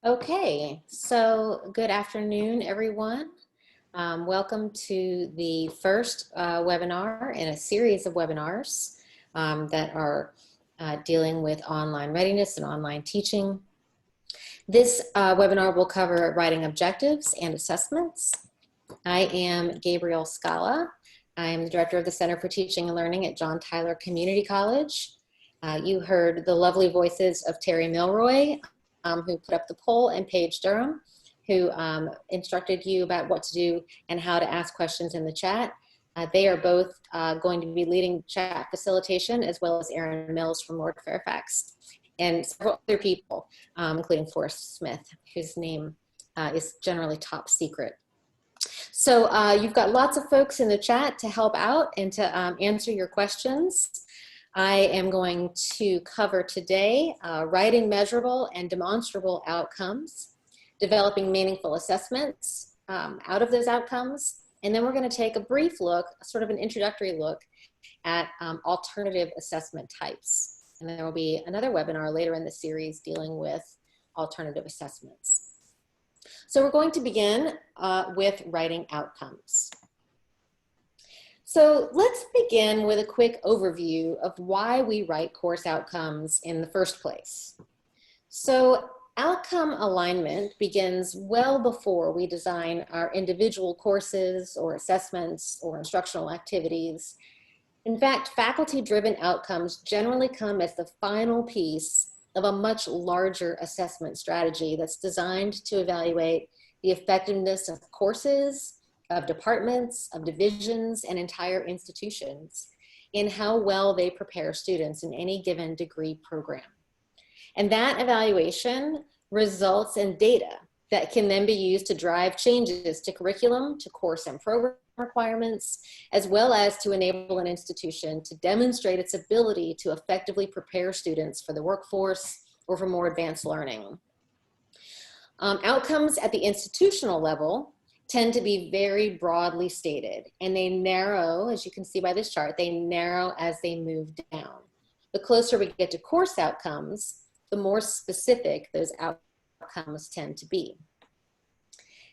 Okay, so good afternoon, everyone. Welcome to the first webinar in a series of webinars that are dealing with online readiness and online teaching. This webinar will cover writing objectives and assessments. I am Gabrielle Scala. I am the director of the Center for Teaching and Learning at John Tyler Community College. You heard the lovely voices of Terry Milroy, who put up the poll, and Paige Durham, who instructed you about what to do and how to ask questions in the chat. They are both going to be leading chat facilitation, as well as Aaron Mills from Lord Fairfax, and several other people, including Forrest Smith, whose name is generally top secret. So you've got lots of folks in the chat to help out and to answer your questions. I am going to cover today writing measurable and demonstrable outcomes, developing meaningful assessments out of those outcomes, and then we're going to take a brief look, sort of an introductory look at alternative assessment types. And there will be another webinar later in the series dealing with alternative assessments. So we're going to begin with writing outcomes. So let's begin with a quick overview of why we write course outcomes in the first place. So outcome alignment begins well before we design our individual courses or assessments or instructional activities. In fact, faculty-driven outcomes generally come as the final piece of a much larger assessment strategy that's designed to evaluate the effectiveness of courses, of departments, of divisions, and entire institutions in how well they prepare students in any given degree program. And that evaluation results in data that can then be used to drive changes to curriculum, to course and program requirements, as well as to enable an institution to demonstrate its ability to effectively prepare students for the workforce or for more advanced learning. Outcomes at the institutional level tend to be very broadly stated, and they narrow, as you can see by this chart, they narrow as they move down. The closer we get to course outcomes, the more specific those outcomes tend to be.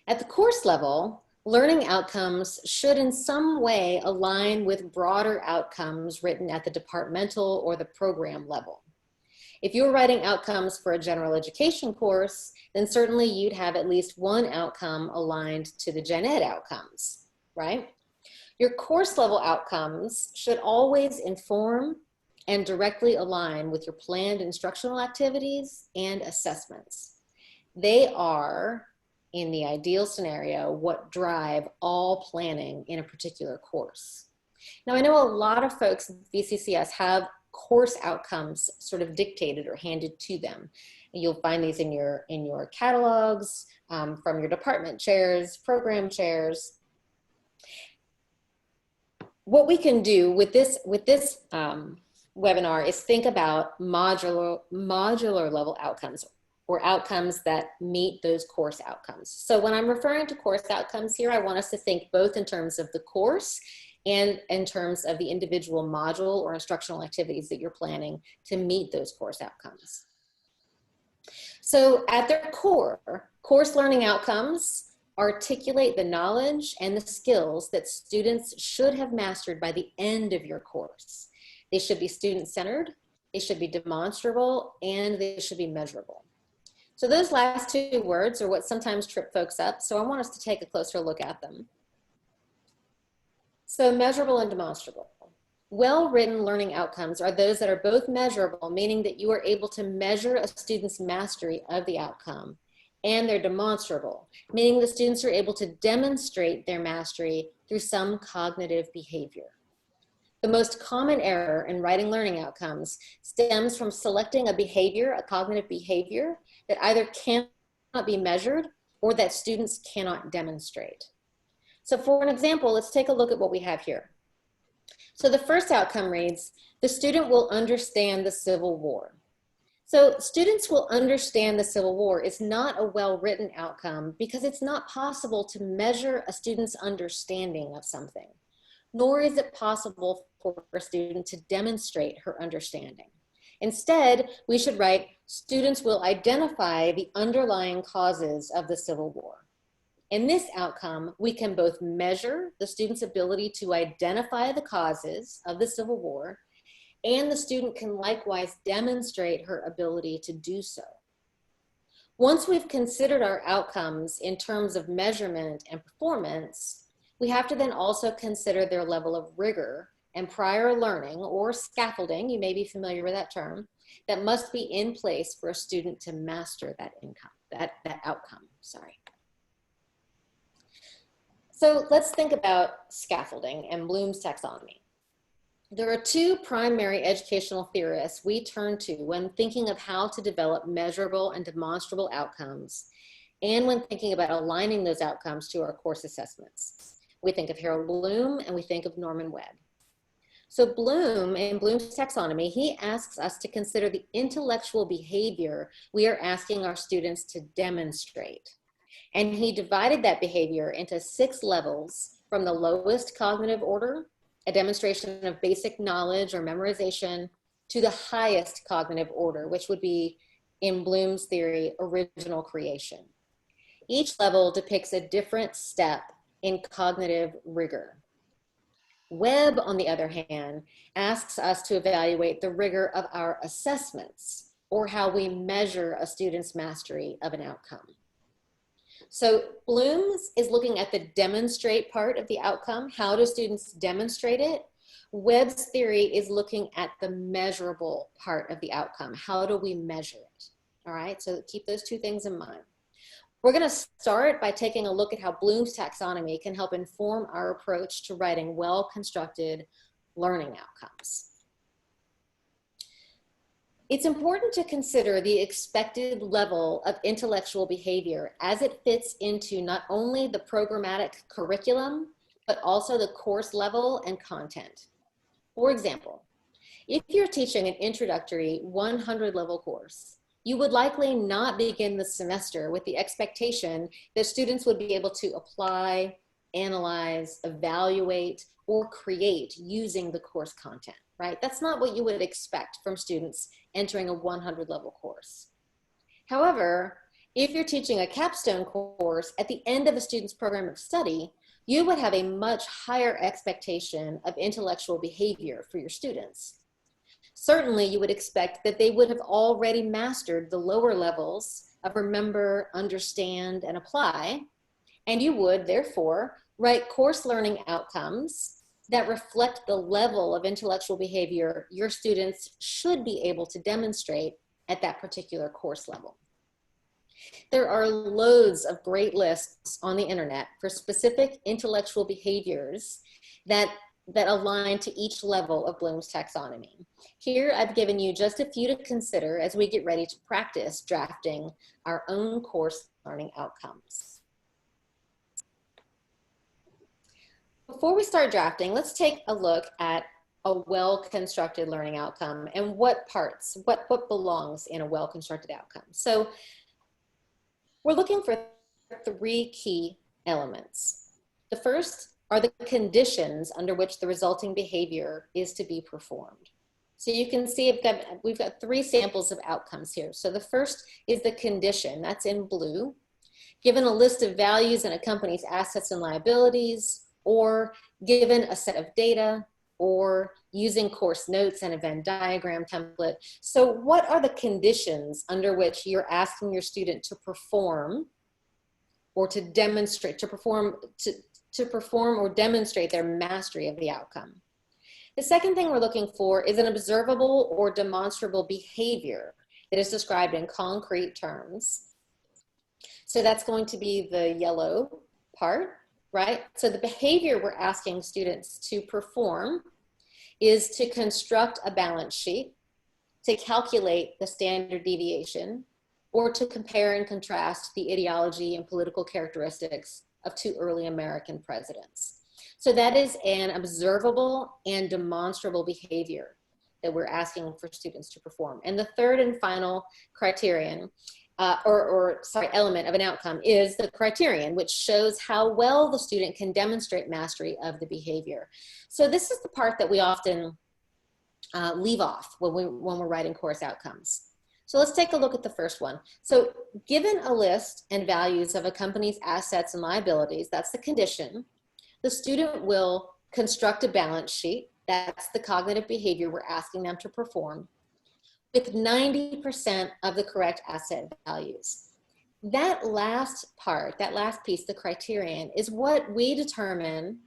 At the course level, learning outcomes should in some way align with broader outcomes written at the departmental or the program level. If you're writing outcomes for a general education course, then certainly you'd have at least one outcome aligned to the gen ed outcomes, right? Your course level outcomes should always inform and directly align with your planned instructional activities and assessments. They are, in the ideal scenario, what drive all planning in a particular course. Now, I know a lot of folks at VCCS have course outcomes sort of dictated or handed to them. You'll find these in your catalogs, from your department chairs, program chairs. What we can do with this webinar is think about modular level outcomes, or outcomes that meet those course outcomes. So when I'm referring to course outcomes here, I want us to think both in terms of the course and in terms of the individual module or instructional activities that you're planning to meet those course outcomes. So at their core, course learning outcomes articulate the knowledge and the skills that students should have mastered by the end of your course. They should be student-centered, they should be demonstrable, and they should be measurable. So those last two words are what sometimes trip folks up, so I want us to take a closer look at them. So measurable and demonstrable. Well-written learning outcomes are those that are both measurable, meaning that you are able to measure a student's mastery of the outcome, and they're demonstrable, meaning the students are able to demonstrate their mastery through some cognitive behavior. The most common error in writing learning outcomes stems from selecting a behavior, a cognitive behavior, that either cannot be measured or that students cannot demonstrate. So for an example, let's take a look at what we have here. So the first outcome reads, the student will understand the Civil War. So students will understand the Civil War is not a well-written outcome because it's not possible to measure a student's understanding of something, nor is it possible for a student to demonstrate her understanding. Instead, we should write, students will identify the underlying causes of the Civil War. In this outcome, we can both measure the student's ability to identify the causes of the Civil War, and the student can likewise demonstrate her ability to do so. Once we've considered our outcomes in terms of measurement and performance, we have to then also consider their level of rigor and prior learning, or scaffolding, you may be familiar with that term, that must be in place for a student to master that outcome. So let's think about scaffolding and Bloom's taxonomy. There are two primary educational theorists we turn to when thinking of how to develop measurable and demonstrable outcomes, and when thinking about aligning those outcomes to our course assessments. We think of Harold Bloom and we think of Norman Webb. So Bloom, in Bloom's taxonomy, he asks us to consider the intellectual behavior we are asking our students to demonstrate. And he divided that behavior into 6 levels, from the lowest cognitive order, a demonstration of basic knowledge or memorization, to the highest cognitive order, which would be, in Bloom's theory, original creation. Each level depicts a different step in cognitive rigor. Webb, on the other hand, asks us to evaluate the rigor of our assessments, or how we measure a student's mastery of an outcome. So Bloom's is looking at the demonstrate part of the outcome. How do students demonstrate it? Webb's theory is looking at the measurable part of the outcome. How do we measure it? All right, so keep those two things in mind. We're going to start by taking a look at how Bloom's taxonomy can help inform our approach to writing well-constructed learning outcomes. It's important to consider the expected level of intellectual behavior as it fits into not only the programmatic curriculum, but also the course level and content. For example, if you're teaching an introductory 100 level course, you would likely not begin the semester with the expectation that students would be able to apply, analyze, evaluate, or create using the course content, right? That's not what you would expect from students entering a 100 level course. However, if you're teaching a capstone course at the end of a student's program of study, you would have a much higher expectation of intellectual behavior for your students. Certainly, you would expect that they would have already mastered the lower levels of remember, understand, and apply, and you would, therefore, write course learning outcomes that reflect the level of intellectual behavior your students should be able to demonstrate at that particular course level. There are loads of great lists on the internet for specific intellectual behaviors that align to each level of Bloom's taxonomy. Here, I've given you just a few to consider as we get ready to practice drafting our own course learning outcomes. Before we start drafting, let's take a look at a well-constructed learning outcome and what parts, what belongs in a well-constructed outcome. So we're looking for 3 key elements. The first are the conditions under which the resulting behavior is to be performed. So you can see we've got 3 samples of outcomes here. So the first is the condition, that's in blue. Given a list of values in a company's assets and liabilities, or given a set of data, or using course notes and a Venn diagram template. So what are the conditions under which you're asking your student to perform or to demonstrate, to perform or demonstrate their mastery of the outcome? The second thing we're looking for is an observable or demonstrable behavior that is described in concrete terms. So that's going to be the yellow part, right? So the behavior we're asking students to perform is to construct a balance sheet, to calculate the standard deviation, or to compare and contrast the ideology and political characteristics of 2 early American presidents. So that is an observable and demonstrable behavior that we're asking for students to perform. And the third and final criterion, element of an outcome is the criterion, which shows how well the student can demonstrate mastery of the behavior. So this is the part that we often leave off when we're writing course outcomes. So let's take a look at the first one. So given a list and values of a company's assets and liabilities, that's the condition, the student will construct a balance sheet. That's the cognitive behavior we're asking them to perform with 90% of the correct asset values. That last part, that last piece, the criterion, is what we determine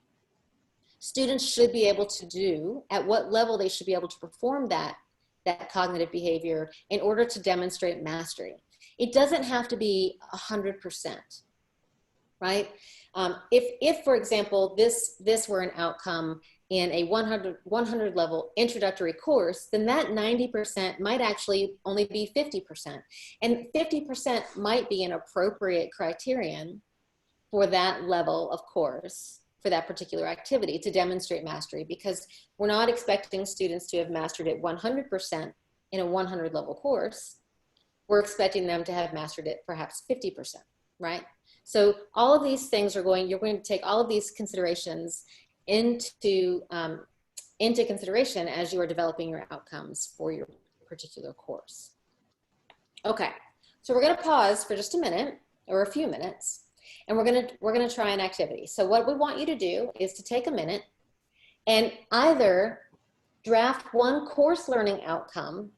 students should be able to do, at what level they should be able to perform that cognitive behavior in order to demonstrate mastery. It doesn't have to be 100%, right? If for example, this were an outcome in a 100 level introductory course, then that 90% might actually only be 50%. And 50% might be an appropriate criterion for that level of course, for that particular activity to demonstrate mastery, because we're not expecting students to have mastered it 100% in a 100 level course. We're expecting them to have mastered it perhaps 50%, right? So all of these things you're going to take all of these considerations into consideration as you are developing your outcomes for your particular course. Okay, so we're going to pause for just a minute or a few minutes, and we're going to try an activity. So what we want you to do is to take a minute and either draft one course learning outcome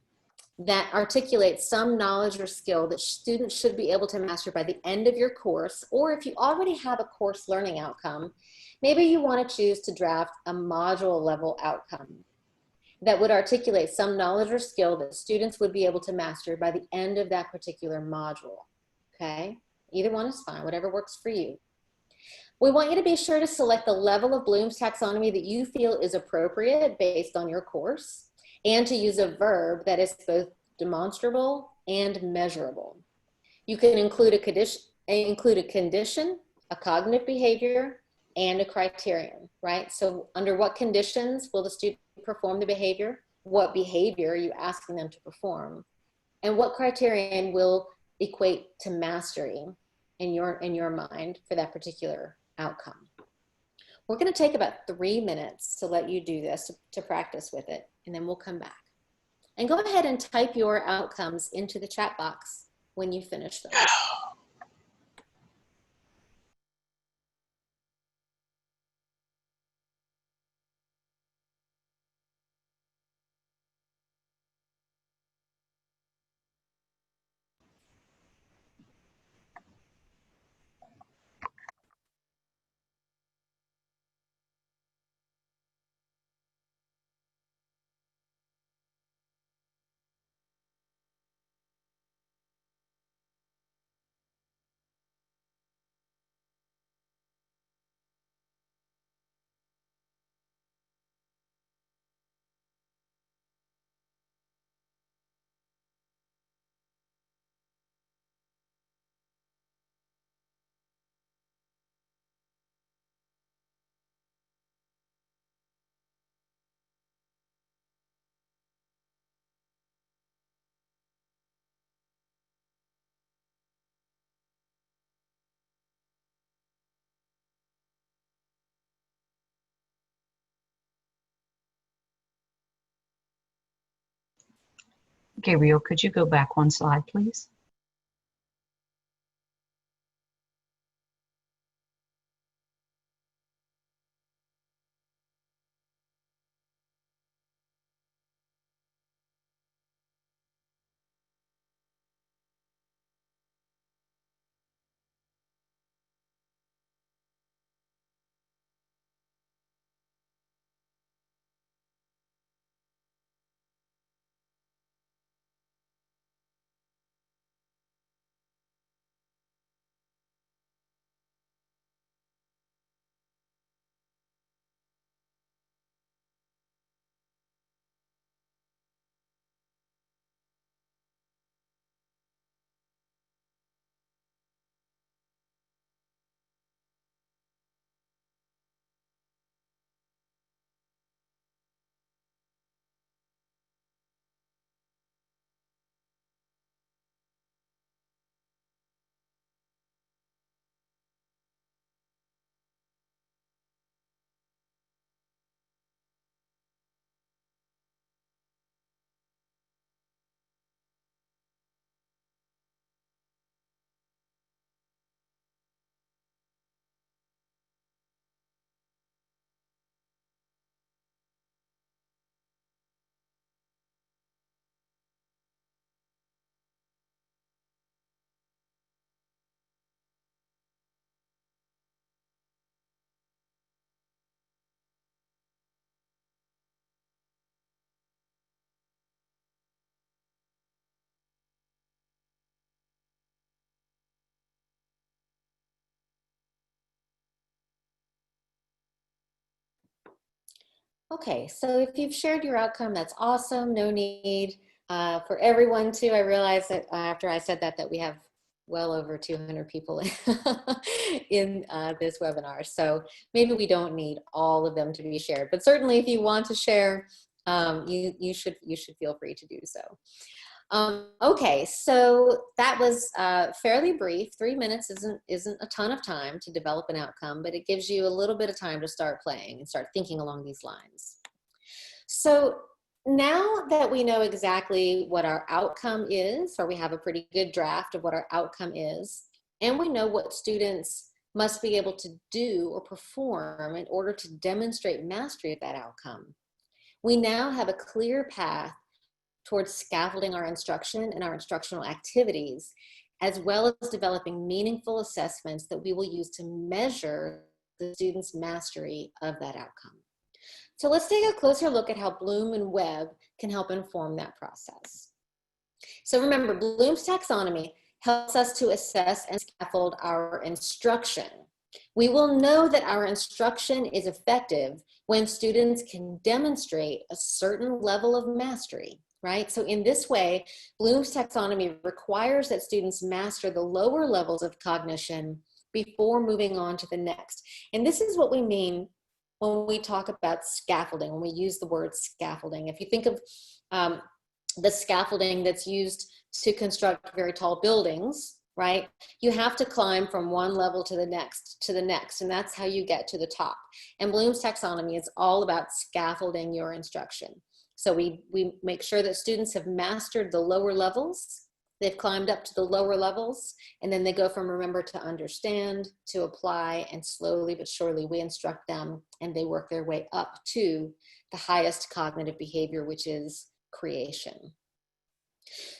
that articulates some knowledge or skill that students should be able to master by the end of your course, or if you already have a course learning outcome, maybe you want to choose to draft a module level outcome that would articulate some knowledge or skill that students would be able to master by the end of that particular module, okay? Either one is fine, whatever works for you. We want you to be sure to select the level of Bloom's taxonomy that you feel is appropriate based on your course, and to use a verb that is both demonstrable and measurable. You can include a condition, a cognitive behavior, and a criterion, right? So under what conditions will the student perform the behavior? What behavior are you asking them to perform? And what criterion will equate to mastery in your mind for that particular outcome? We're going to take about 3 minutes to let you do this, to practice with it, and then we'll come back. And go ahead and type your outcomes into the chat box when you finish them. Gabriel, could you go back one slide, please? Okay, so if you've shared your outcome, that's awesome. No need for everyone to. I realize that after I said that we have well over 200 people in this webinar. So maybe we don't need all of them to be shared, but certainly if you want to share, you should feel free to do so. Okay, so that was fairly brief. 3 minutes isn't a ton of time to develop an outcome, but it gives you a little bit of time to start playing and start thinking along these lines. So now that we know exactly what our outcome is, or we have a pretty good draft of what our outcome is, and we know what students must be able to do or perform in order to demonstrate mastery of that outcome, we now have a clear path towards scaffolding our instruction and our instructional activities, as well as developing meaningful assessments that we will use to measure the student's mastery of that outcome. So let's take a closer look at how Bloom and Webb can help inform that process. So remember, Bloom's taxonomy helps us to assess and scaffold our instruction. We will know that our instruction is effective when students can demonstrate a certain level of mastery, right? So in this way, Bloom's taxonomy requires that students master the lower levels of cognition before moving on to the next. And this is what we mean when we talk about scaffolding, when we use the word scaffolding. If you think of the scaffolding that's used to construct very tall buildings, right? You have to climb from one level to the next, and that's how you get to the top. And Bloom's taxonomy is all about scaffolding your instruction. So we make sure that students have mastered the lower levels, they've climbed up to the lower levels, and then they go from remember to understand, to apply, and slowly but surely we instruct them and they work their way up to the highest cognitive behavior, which is creation.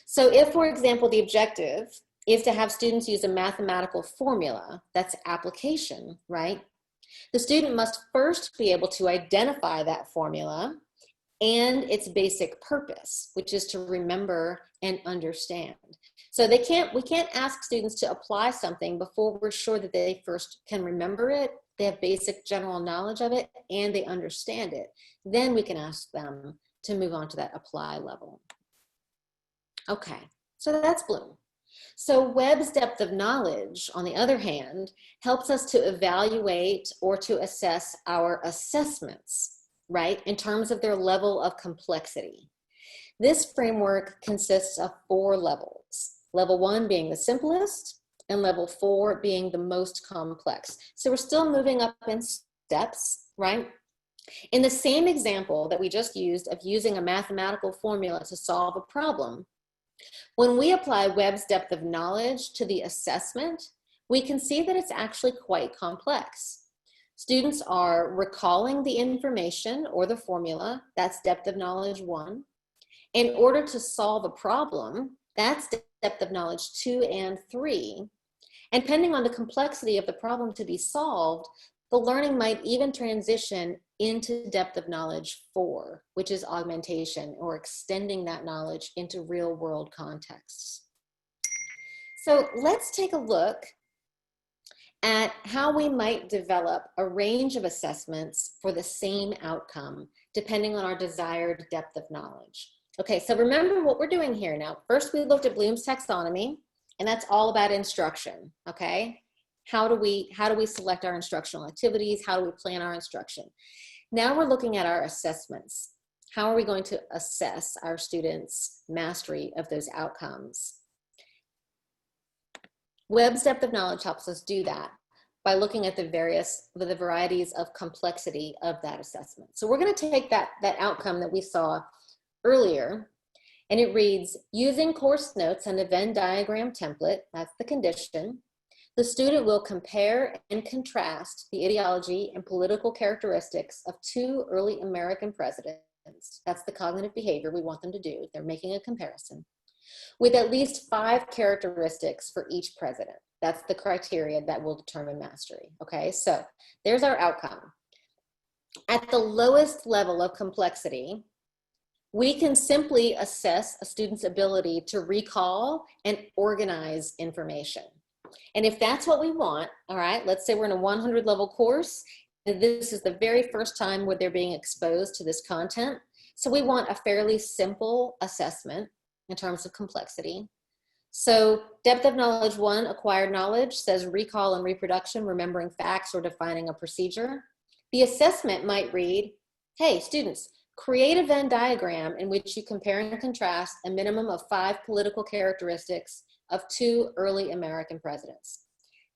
So if, for example, the objective is to have students use a mathematical formula, that's application, right? The student must first be able to identify that formula and its basic purpose, which is to remember and understand. So we can't ask students to apply something before we're sure that they first can remember it, they have basic general knowledge of it, and they understand it. Then we can ask them to move on to that apply level. Okay, so that's Bloom. So Webb's depth of knowledge, on the other hand, helps us to evaluate or to assess our assessments, right, in terms of their level of complexity. This framework consists of 4 levels, level 1 being the simplest and level 4 being the most complex. So we're still moving up in steps, right? In the same example that we just used of using a mathematical formula to solve a problem, when we apply Webb's depth of knowledge to the assessment, we can see that it's actually quite complex. Students are recalling the information or the formula, that's depth of knowledge 1. In order to solve a problem, that's depth of knowledge 2 and 3. And depending on the complexity of the problem to be solved, the learning might even transition into depth of knowledge 4, which is augmentation, or extending that knowledge into real world contexts. So let's take a look at how we might develop a range of assessments for the same outcome, depending on our desired depth of knowledge. Okay, so remember what we're doing here now. First, we looked at Bloom's taxonomy, and that's all about instruction, okay? How do we select our instructional activities? How do we plan our instruction? Now we're looking at our assessments. How are we going to assess our students' mastery of those outcomes? Webb's depth of knowledge helps us do that by looking at the varieties of complexity of that assessment. So we're going to take that outcome that we saw earlier, and it reads, using course notes and a Venn diagram template, that's the condition, the student will compare and contrast the ideology and political characteristics of 2 early American presidents. That's the cognitive behavior we want them to do. They're making a comparison with at least 5 characteristics for each president. That's the criteria that will determine mastery. Okay, so there's our outcome. At the lowest level of complexity, we can simply assess a student's ability to recall and organize information. And if that's what we want, all right, let's say we're in a 100 level course this is the very first time where they're being exposed to this content. So we want a fairly simple assessment in terms of complexity. So depth of knowledge 1, acquired knowledge, says recall and reproduction, remembering facts or defining a procedure. The assessment might read, hey, students, create a Venn diagram in which you compare and contrast a minimum of 5 political characteristics of 2 early American presidents.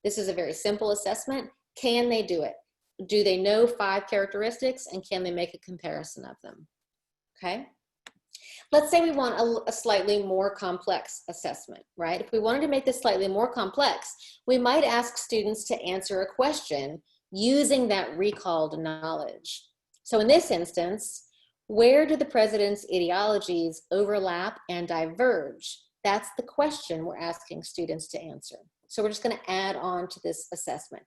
This is a very simple assessment. Can they do it? Do they know 5 characteristics, and can they make a comparison of them? Okay. Let's say we want a slightly more complex assessment, right? If we wanted to make this slightly more complex, we might ask students to answer a question using that recalled knowledge. So in this instance, where do the president's ideologies overlap and diverge? That's the question we're asking students to answer. So we're just going to add on to this assessment.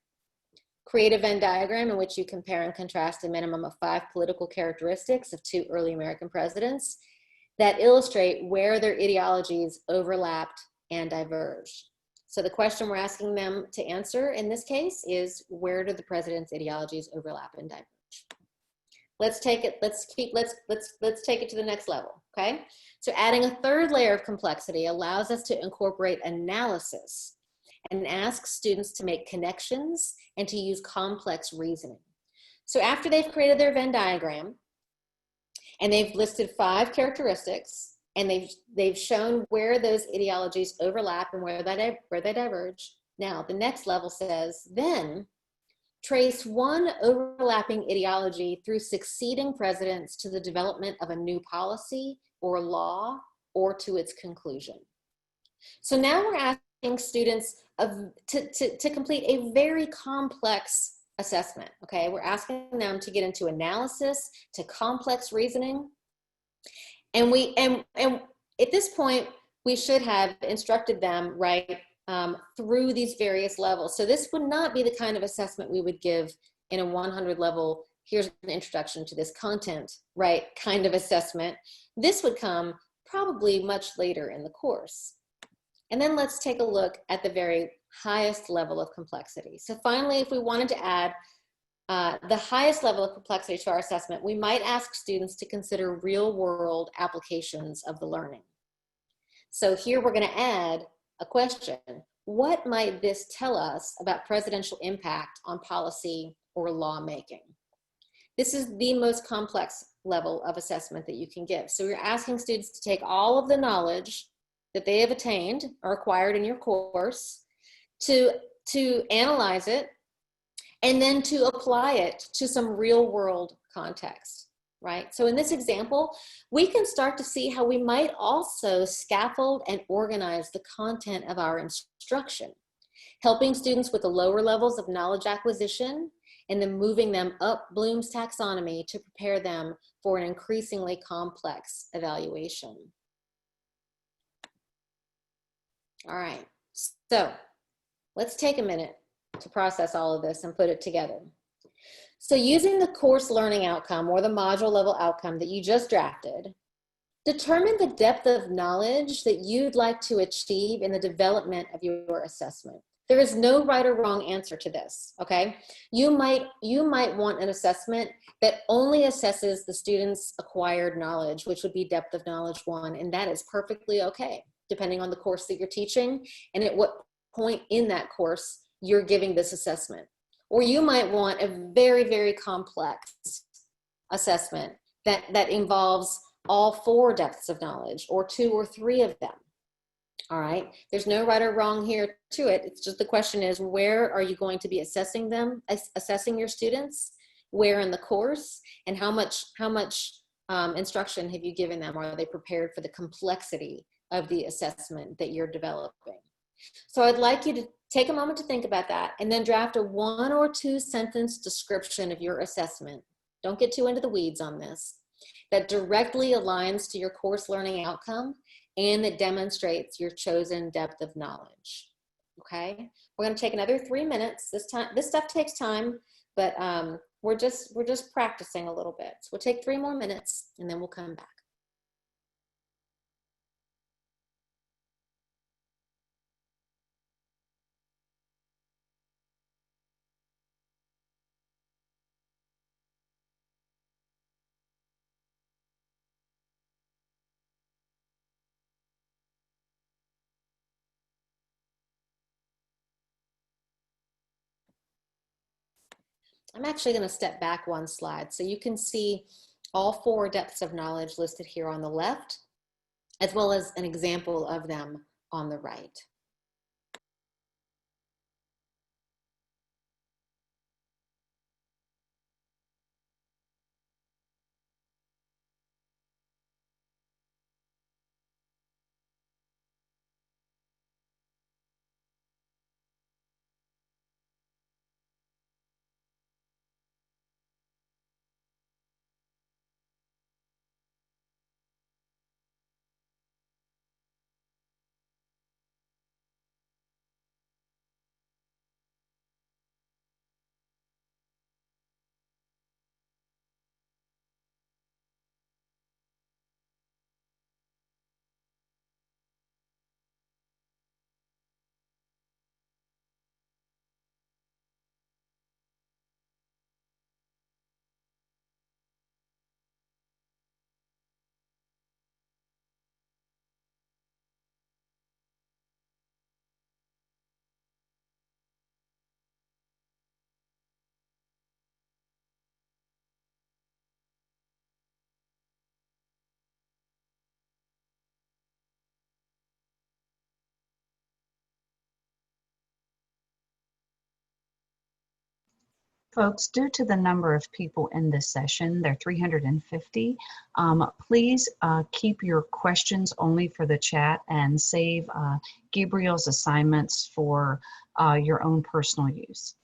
Create a Venn diagram in which you compare and contrast a minimum of 5 political characteristics of 2 early American presidents that illustrate where their ideologies overlapped and diverged. So the question we're asking them to answer in this case is, where do the president's ideologies overlap and diverge? Let's take it to the next level, okay? So adding a third layer of complexity allows us to incorporate analysis and ask students to make connections and to use complex reasoning. So after they've created their Venn diagram, and they've listed 5 characteristics, and they've shown where those ideologies overlap and where they diverge. Now, the next level says, then trace one overlapping ideology through succeeding presidents to the development of a new policy or law or to its conclusion. So now we're asking students to complete a very complex assessment, okay? We're asking them to get into analysis, to complex reasoning. And at this point, we should have instructed them, right, through these various levels. So this would not be the kind of assessment we would give in a 100 level, here's an introduction to this content, right, kind of assessment. This would come probably much later in the course. And then let's take a look at the very highest level of complexity. So finally, if we wanted to add the highest level of complexity to our assessment, we might ask students to consider real-world applications of the learning. So here we're going to add a question. What might this tell us about presidential impact on policy or lawmaking? This is the most complex level of assessment that you can give. So we're asking students to take all of the knowledge that they have attained or acquired in your course, to analyze it, and then to apply it to some real world context, right? So in this example, we can start to see how we might also scaffold and organize the content of our instruction, helping students with the lower levels of knowledge acquisition and then moving them up Bloom's taxonomy to prepare them for an increasingly complex evaluation. All right, so let's take a minute to process all of this and put it together. So using the course learning outcome or the module level outcome that you just drafted, determine the depth of knowledge that you'd like to achieve in the development of your assessment. There is no right or wrong answer to this, okay? You might want an assessment that only assesses the student's acquired knowledge, which would be depth of knowledge 1, and that is perfectly okay, depending on the course that you're teaching and at what point in that course you're giving this assessment. Or you might want a very, very complex assessment that involves all 4 depths of knowledge or 2 or 3 of them. All right, there's no right or wrong here to it. It's just the question is, where are you going to be assessing them, assessing your students, where in the course, and how much instruction have you given them? Are they prepared for the complexity of the assessment that you're developing? So I'd like you to take a moment to think about that and then draft a 1 or 2 sentence description of your assessment. Don't get too into the weeds on this. That directly aligns to your course learning outcome and that demonstrates your chosen depth of knowledge. Okay, we're going to take another 3 minutes. This stuff takes time, but we're just practicing a little bit. So we'll take 3 more minutes and then we'll come back. I'm actually going to step back one slide so you can see all 4 depths of knowledge listed here on the left, as well as an example of them on the right. Folks, due to the number of people in this session, there are 350, please keep your questions only for the chat and save Gabriel's assignments for your own personal use.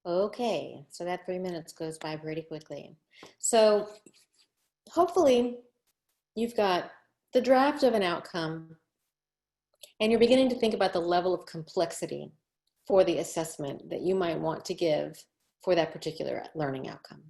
Okay, so that 3 minutes goes by pretty quickly. So hopefully you've got the draft of an outcome and you're beginning to think about the level of complexity for the assessment that you might want to give for that particular learning outcome.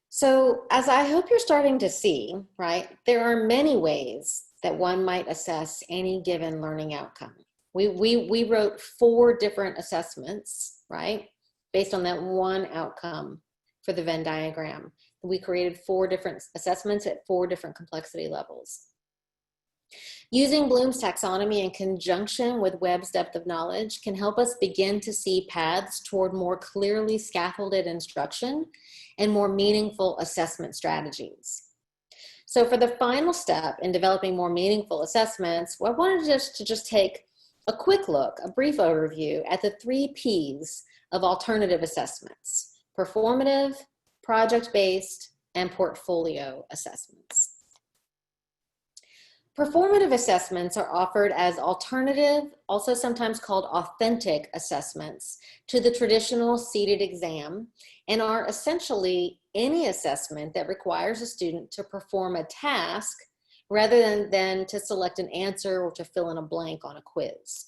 So as I hope you're starting to see, right, there are many ways that one might assess any given learning outcome. We wrote 4 different assessments, right, based on that one outcome for the Venn diagram. We created 4 different assessments at 4 different complexity levels. Using Bloom's taxonomy in conjunction with Webb's depth of knowledge can help us begin to see paths toward more clearly scaffolded instruction and more meaningful assessment strategies. So for the final step in developing more meaningful assessments, I wanted to just take a quick look, a brief overview at the 3 Ps of alternative assessments: performative, project-based, and portfolio assessments. Performative assessments are offered as alternative, also sometimes called authentic assessments, to the traditional seated exam, and are essentially any assessment that requires a student to perform a task rather than to select an answer or to fill in a blank on a quiz.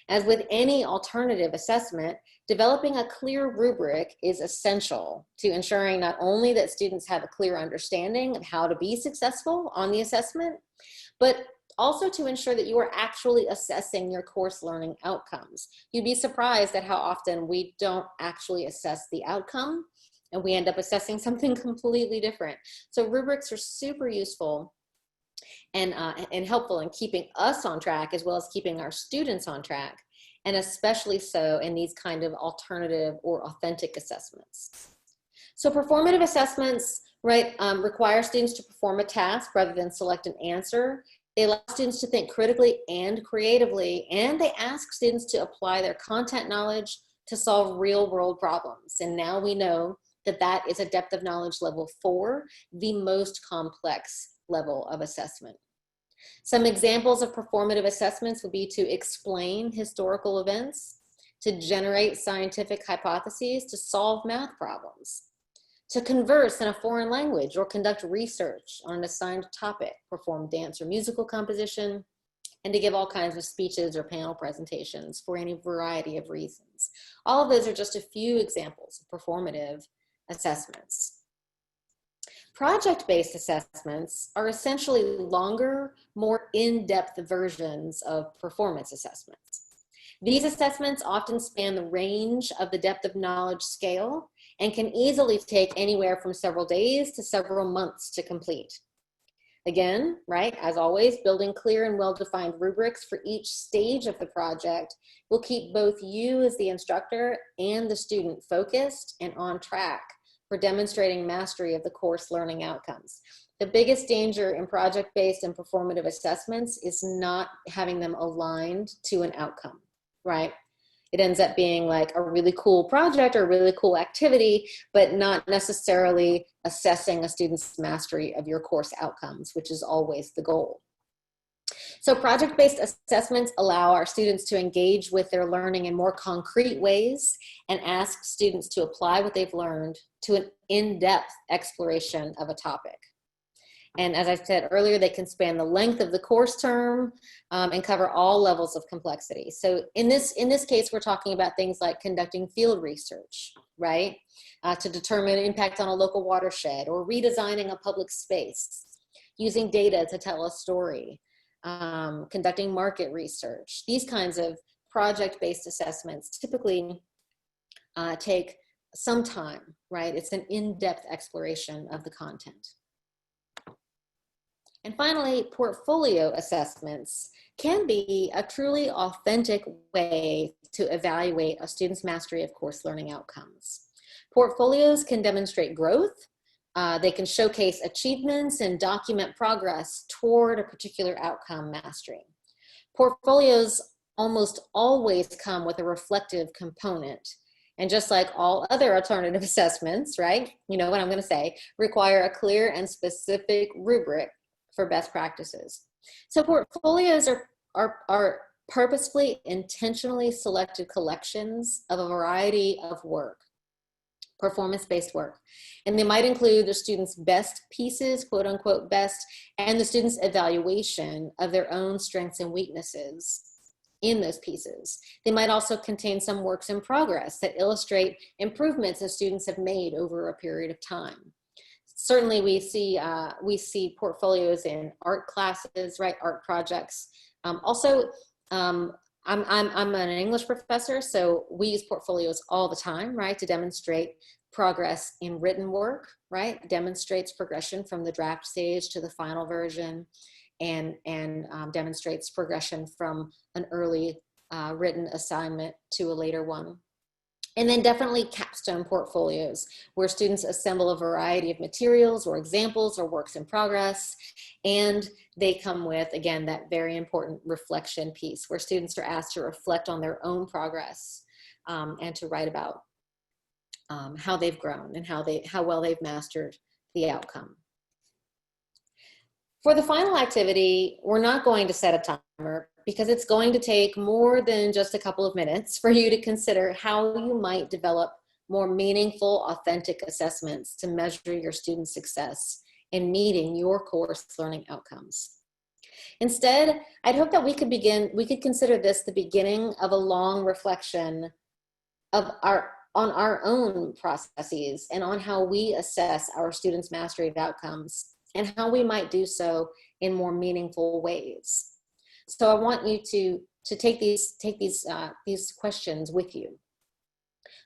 As with any alternative assessment, developing a clear rubric is essential to ensuring not only that students have a clear understanding of how to be successful on the assessment, but also to ensure that you are actually assessing your course learning outcomes. You'd be surprised at how often we don't actually assess the outcome and we end up assessing something completely different. So rubrics are super useful and helpful in keeping us on track as well as keeping our students on track, and especially so in these kind of alternative or authentic assessments. So performative assessments, right, require students to perform a task rather than select an answer. They allow students to think critically and creatively, and they ask students to apply their content knowledge to solve real world problems. And now we know that is a depth of knowledge level 4, the most complex level of assessment. Some examples of performative assessments would be to explain historical events, to generate scientific hypotheses, to solve math problems, to converse in a foreign language or conduct research on an assigned topic, perform dance or musical composition, and to give all kinds of speeches or panel presentations for any variety of reasons. All of those are just a few examples of performative assessments. Project-based assessments are essentially longer, more in-depth versions of performance assessments. These assessments often span the range of the depth of knowledge scale and can easily take anywhere from several days to several months to complete. Again, right, as always, building clear and well-defined rubrics for each stage of the project will keep both you as the instructor and the student focused and on track for demonstrating mastery of the course learning outcomes. The biggest danger in project-based and performative assessments is not having them aligned to an outcome, right? It ends up being like a really cool project or a really cool activity, but not necessarily assessing a student's mastery of your course outcomes, which is always the goal. So project-based assessments allow our students to engage with their learning in more concrete ways and ask students to apply what they've learned to an in-depth exploration of a topic. And as I said earlier, they can span the length of the course term and cover all levels of complexity. So in this case, we're talking about things like conducting field research, right? To determine impact on a local watershed, or redesigning a public space, using data to tell a story, conducting market research. These kinds of project-based assessments typically take some time, right? It's an in-depth exploration of the content. And finally, portfolio assessments can be a truly authentic way to evaluate a student's mastery of course learning outcomes. Portfolios can demonstrate growth. They can showcase achievements and document progress toward a particular outcome mastery. Portfolios almost always come with a reflective component. And just like all other alternative assessments, right? You know what I'm going to say, require a clear and specific rubric for best practices. So portfolios are purposefully, intentionally selected collections of a variety of work, performance-based work. And they might include the student's best pieces, quote unquote best, and the student's evaluation of their own strengths and weaknesses in those pieces. They might also contain some works in progress that illustrate improvements that students have made over a period of time. Certainly we see portfolios in art classes, right? Art projects. I'm an English professor, so we use portfolios all the time, right? To demonstrate progress in written work, right? Demonstrates progression from the draft stage to the final version, and demonstrates progression from an early written assignment to a later one. And then definitely capstone portfolios, where students assemble a variety of materials or examples or works in progress. And they come with, again, that very important reflection piece, where students are asked to reflect on their own progress and to write about how they've grown and how well they've mastered the outcome. For the final activity, we're not going to set a timer, because it's going to take more than just a couple of minutes for you to consider how you might develop more meaningful, authentic assessments to measure your student success in meeting your course learning outcomes. Instead, I'd hope that we could consider this the beginning of a long reflection on our own processes and on how we assess our students' mastery of outcomes, and how we might do so in more meaningful ways. So I want you to take these questions with you.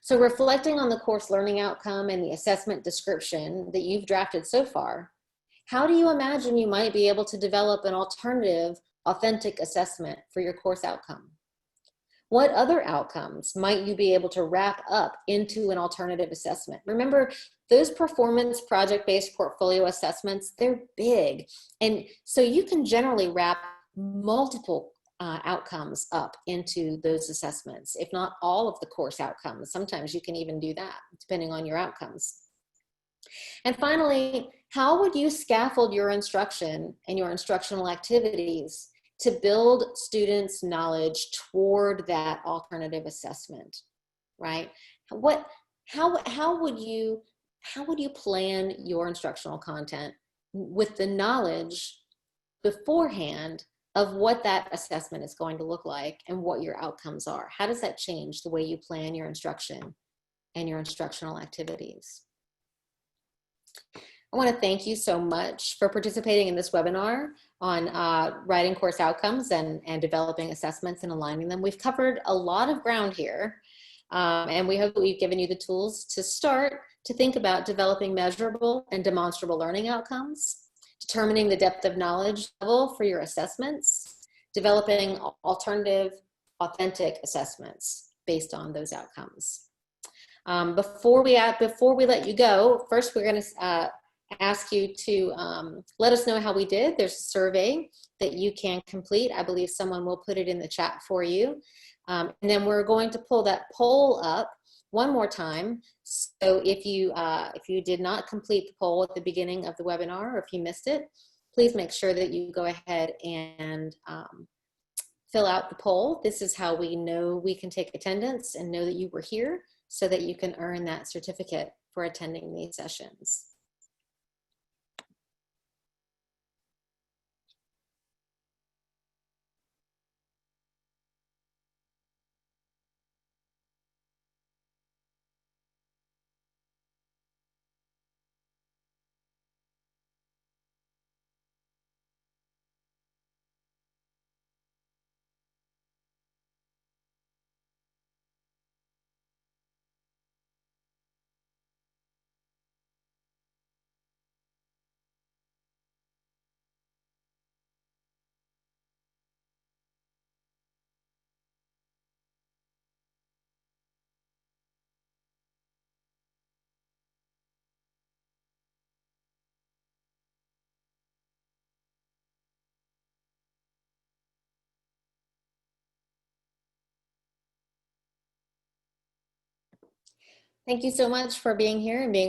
So reflecting on the course learning outcome and the assessment description that you've drafted so far, how do you imagine you might be able to develop an alternative, authentic assessment for your course outcome? What other outcomes might you be able to wrap up into an alternative assessment? Remember, those performance project-based portfolio assessments, they're big. And so you can generally wrap multiple outcomes up into those assessments, if not all of the course outcomes. Sometimes you can even do that, depending on your outcomes. And finally, how would you scaffold your instruction and your instructional activities to build students' knowledge toward that alternative assessment, right? What, how would you plan your instructional content with the knowledge beforehand of what that assessment is going to look like and what your outcomes are? How does that change the way you plan your instruction and your instructional activities? I want to thank you so much for participating in this webinar on writing course outcomes and developing assessments and aligning them. We've covered a lot of ground here, and we hope that we've given you the tools to start to think about developing measurable and demonstrable learning outcomes, determining the depth of knowledge level for your assessments, developing alternative, authentic assessments based on those outcomes. Before we let you go, first we're going to ask you to let us know how we did. There's a survey that you can complete. I believe someone will put it in the chat for you. And then we're going to pull that poll up one more time. So if you did not complete the poll at the beginning of the webinar, or if you missed it, please make sure that you go ahead and fill out the poll. This is how we know we can take attendance and know that you were here, so that you can earn that certificate for attending these sessions. Thank you so much for being here and being